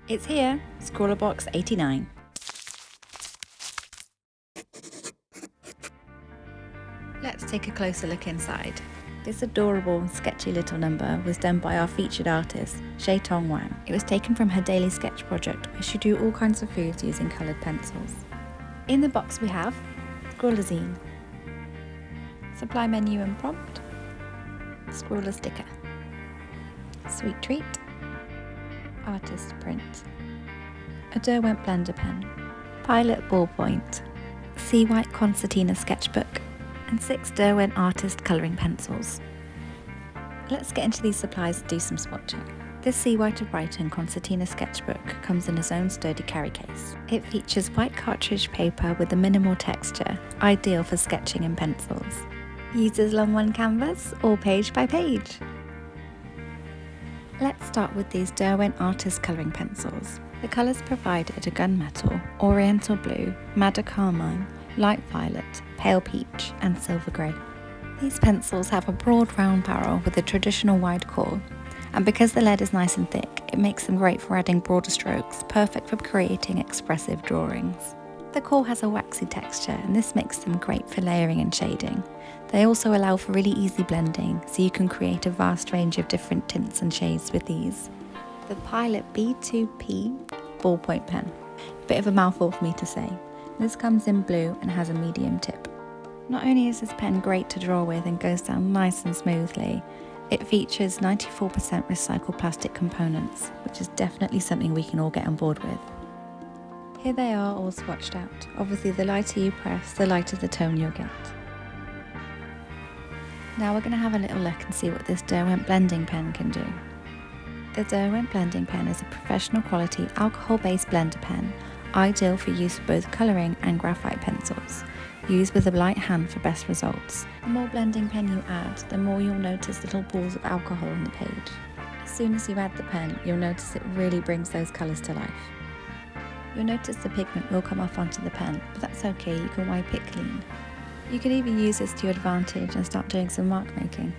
It's here, ScrawlrBox 89. Let's take a closer look inside. This adorable, sketchy little number was done by our featured artist, Tong Wang. It was taken from her daily sketch project where she drew all kinds of foods using coloured pencils. In the box we have Scrawlr, supply menu and prompt, Scrawlr sticker, sweet treat, artist print, a Derwent Blending Pen, Pilot Ballpoint, Seawhite Concertina Sketchbook, and 6 Derwent artist colouring pencils. Let's get into these supplies and do some swatching. This Seawhite of Brighton Concertina Sketchbook comes in its own sturdy carry case. It features white cartridge paper with a minimal texture, ideal for sketching in pencils. Uses long one canvas or page by page. Let's start with these Derwent artist colouring pencils. The colours provided are gunmetal, oriental blue, madder carmine, light violet, pale peach and silver grey. These pencils have a broad round barrel with a traditional wide core, and because the lead is nice and thick, it makes them great for adding broader strokes, perfect for creating expressive drawings. The core has a waxy texture and this makes them great for layering and shading. They also allow for really easy blending, so you can create a vast range of different tints and shades with these. The Pilot B2P Ballpoint Pen. Bit of a mouthful for me to say. This comes in blue and has a medium tip. Not only is this pen great to draw with and goes down nice and smoothly, it features 94% recycled plastic components, which is definitely something we can all get on board with. Here they are all swatched out. Obviously the lighter you press, the lighter the tone you'll get. Now we're going to have a little look and see what this Derwent Blending Pen can do. The Derwent Blending Pen is a professional quality alcohol-based blender pen, ideal for use with both colouring and graphite pencils. Use with a light hand for best results. The more blending pen you add, the more you'll notice little balls of alcohol on the page. As soon as you add the pen, you'll notice it really brings those colours to life. You'll notice the pigment will come off onto the pen, but that's okay, you can wipe it clean. You can even use this to your advantage and start doing some mark making.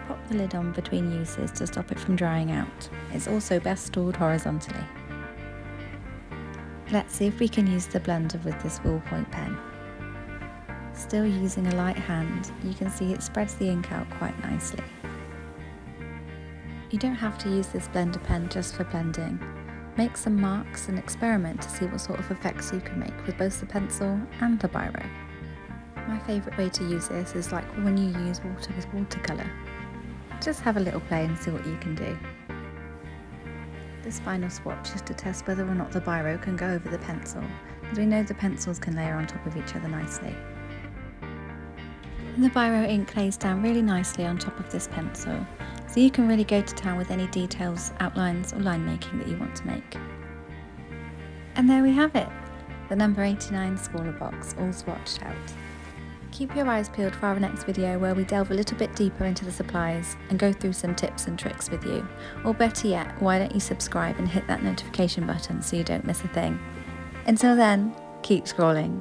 Pop the lid on between uses to stop it from drying out. It's also best stored horizontally. Let's see if we can use the blender with this ballpoint pen. Still using a light hand, you can see it spreads the ink out quite nicely. You don't have to use this blender pen just for blending. Make some marks and experiment to see what sort of effects you can make with both the pencil and the biro. My favourite way to use this is like when you use water with watercolour. Just have a little play and see what you can do. This final swatch is to test whether or not the biro can go over the pencil, as we know the pencils can layer on top of each other nicely. And the biro ink lays down really nicely on top of this pencil, so you can really go to town with any details, outlines or line making that you want to make. And there we have it, the number 89 ScrawlrBox all swatched out. Keep your eyes peeled for our next video where we delve a little bit deeper into the supplies and go through some tips and tricks with you. Or better yet, why don't you subscribe and hit that notification button so you don't miss a thing. Until then, keep scrolling.